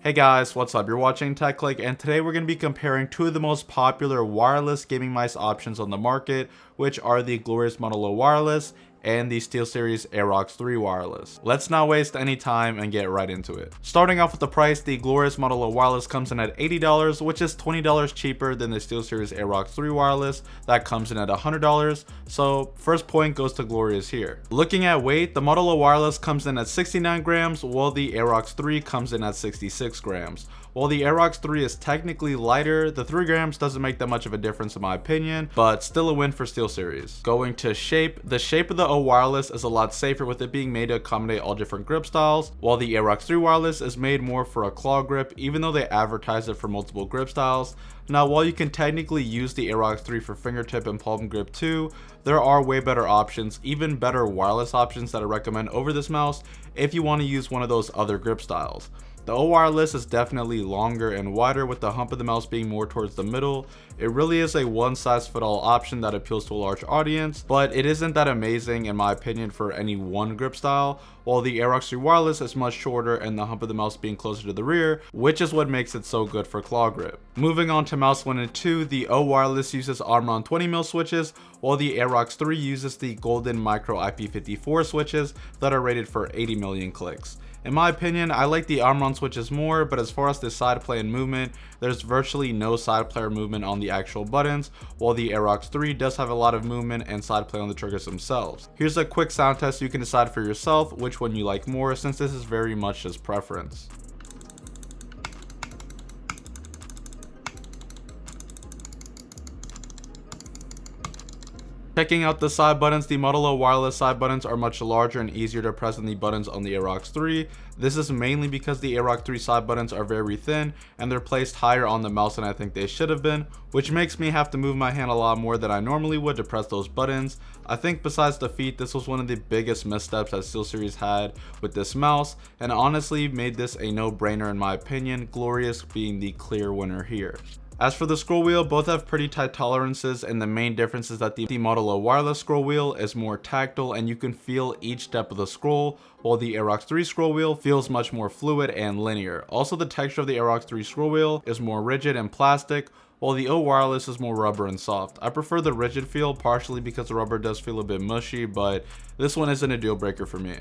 Hey guys, what's up? You're watching Clique, and today we're going to be comparing two of the most popular wireless gaming mice options on the market, which are the Glorious Model O Wireless and the SteelSeries Aerox 3 Wireless. Let's not waste any time and get right into it. Starting off with the price, the Glorious Model O Wireless comes in at $80, which is $20 cheaper than the SteelSeries Aerox 3 Wireless that comes in at $100, so first point goes to Glorious here. Looking at weight, the Model O Wireless comes in at 69 grams, while the Aerox 3 comes in at 66 grams. While the Aerox 3 is technically lighter, the 3 grams doesn't make that much of a difference in my opinion, but still a win for SteelSeries. Going to shape, the shape of the O Wireless is a lot safer with it being made to accommodate all different grip styles, while the Aerox 3 Wireless is made more for a claw grip, even though they advertise it for multiple grip styles. Now, while you can technically use the Aerox 3 for fingertip and palm grip too, there are way better options, even better wireless options that I recommend over this mouse if you want to use one of those other grip styles. The O Wireless is definitely longer and wider, with the hump of the mouse being more towards the middle. It really is a one-size-fits-all option that appeals to a large audience, but it isn't that amazing in my opinion for any one grip style, while the Aerox 3 Wireless is much shorter and the hump of the mouse being closer to the rear, which is what makes it so good for claw grip. Moving on to mouse 1 and 2, the O Wireless uses Armron 20mm switches, while the Aerox 3 uses the Golden Micro IP54 switches that are rated for 80 million clicks. In my opinion, I like the Armron switches more, but as far as the side play and movement, there's virtually no side player movement on the actual buttons, while the Aerox 3 does have a lot of movement and side play on the triggers themselves. Here's a quick sound test so you can decide for yourself which one you like more, since this is very much just preference. Checking out the side buttons, the Model O Wireless side buttons are much larger and easier to press than the buttons on the Aerox 3. This is mainly because the Aerox 3 side buttons are very thin and they're placed higher on the mouse than I think they should have been, which makes me have to move my hand a lot more than I normally would to press those buttons. I think besides the feet, this was one of the biggest missteps that SteelSeries had with this mouse, and honestly made this a no-brainer in my opinion, Glorious being the clear winner here. As for the scroll wheel, both have pretty tight tolerances, and the main difference is that the Model O Wireless scroll wheel is more tactile and you can feel each step of the scroll, while the Aerox 3 scroll wheel feels much more fluid and linear. Also, the texture of the Aerox 3 scroll wheel is more rigid and plastic, while the O Wireless is more rubber and soft. I prefer the rigid feel, partially because the rubber does feel a bit mushy, but this one isn't a deal breaker for me.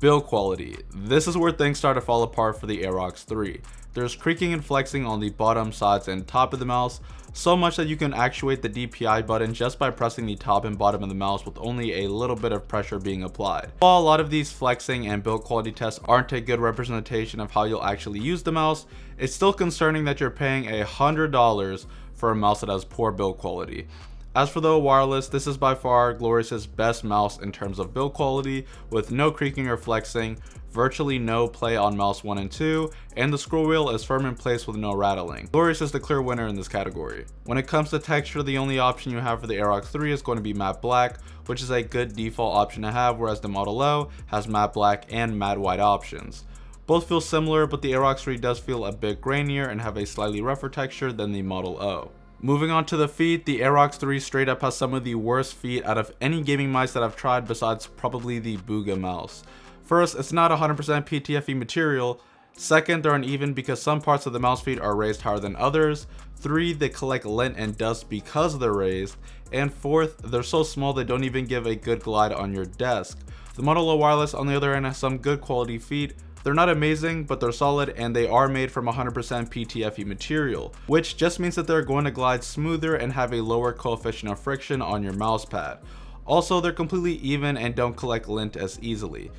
Build quality. This is where things start to fall apart for the Aerox 3. There's creaking and flexing on the bottom, sides, and top of the mouse, so much that you can actuate the DPI button just by pressing the top and bottom of the mouse with only a little bit of pressure being applied. While a lot of these flexing and build quality tests aren't a good representation of how you'll actually use the mouse, it's still concerning that you're paying $100 for a mouse that has poor build quality. As for the O Wireless, this is by far Glorious's best mouse in terms of build quality, with no creaking or flexing, virtually no play on mouse 1 and 2, and the scroll wheel is firm in place with no rattling. Glorious is the clear winner in this category. When it comes to texture, the only option you have for the Aerox 3 is going to be matte black, which is a good default option to have, whereas the Model O has matte black and matte white options. Both feel similar, but the Aerox 3 does feel a bit grainier and have a slightly rougher texture than the Model O. Moving on to the feet, the Aerox 3 straight up has some of the worst feet out of any gaming mice that I've tried besides probably the Booga mouse. First, it's not 100% PTFE material. Second, they're uneven because some parts of the mouse feet are raised higher than others. 3, they collect lint and dust because they're raised. And 4th, they're so small they don't even give a good glide on your desk. The Model O Wireless on the other hand has some good quality feet. They're not amazing, but they're solid, and they are made from 100% PTFE material, which just means that they're going to glide smoother and have a lower coefficient of friction on your mouse pad. Also, they're completely even and don't collect lint as easily.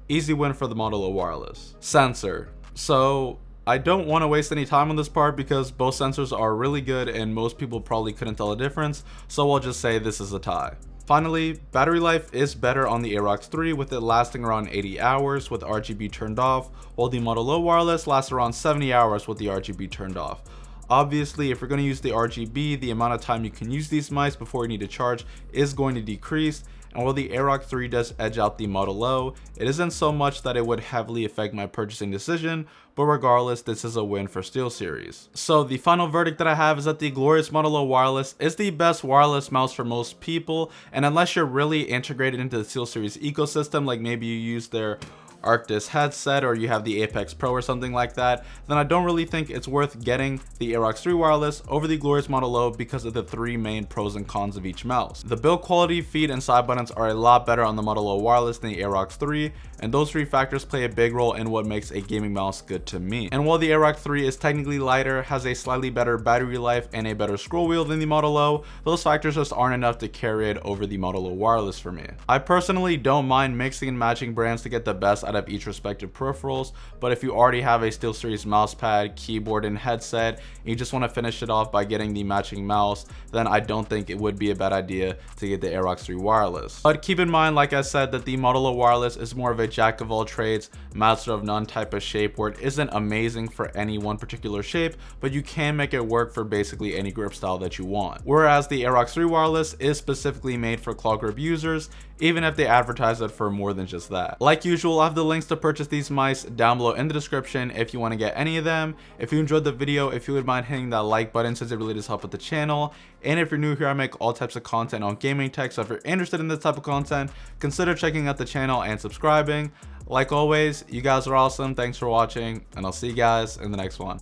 Easy win for the Model O Wireless. Sensor. So, I don't want to waste any time on this part because both sensors are really good and most people probably couldn't tell a difference, so I'll just say this is a tie. Finally, battery life is better on the Aerox 3 with it lasting around 80 hours with RGB turned off, while the Model O Wireless lasts around 70 hours with the RGB turned off. Obviously, if you're going to use the RGB, the amount of time you can use these mice before you need to charge is going to decrease, and while the Aerox 3 does edge out the Model O, it isn't so much that it would heavily affect my purchasing decision, but regardless, this is a win for SteelSeries. So the final verdict that I have is that the Glorious Model O Wireless is the best wireless mouse for most people, and unless you're really integrated into the SteelSeries ecosystem, like maybe you use their Arctis headset or you have the Apex Pro or something like that, then I don't really think it's worth getting the Aerox 3 wireless over the glorious Model O because of the three main pros and cons of each mouse. The build quality, feed, and side buttons are a lot better on the Model O wireless than the Aerox 3, and those three factors play a big role in what makes a gaming mouse good to me. And while the Aerox 3 is technically lighter, has a slightly better battery life, and a better scroll wheel than the Model O, those factors just aren't enough to carry it over the Model O wireless for me. I personally don't mind mixing and matching brands to get the best out of each respective peripherals, but if you already have a SteelSeries mousepad, keyboard, and headset, and you just want to finish it off by getting the matching mouse, then I don't think it would be a bad idea to get the Aerox 3 wireless. But keep in mind, like I said, that the Model O wireless is more of a jack of all trades, master of none type of shape, where it isn't amazing for any one particular shape, but you can make it work for basically any grip style that you want. Whereas the Aerox 3 wireless is specifically made for claw grip users, even if they advertise it for more than just that. Like usual, I have the links to purchase these mice down below in the description if you want to get any of them. If you enjoyed the video, if you would mind hitting that like button since it really does help with the channel. And if you're new here, I make all types of content on gaming tech, so if you're interested in this type of content, consider checking out the channel and subscribing. Like always, you guys are awesome. Thanks for watching, and I'll see you guys in the next one.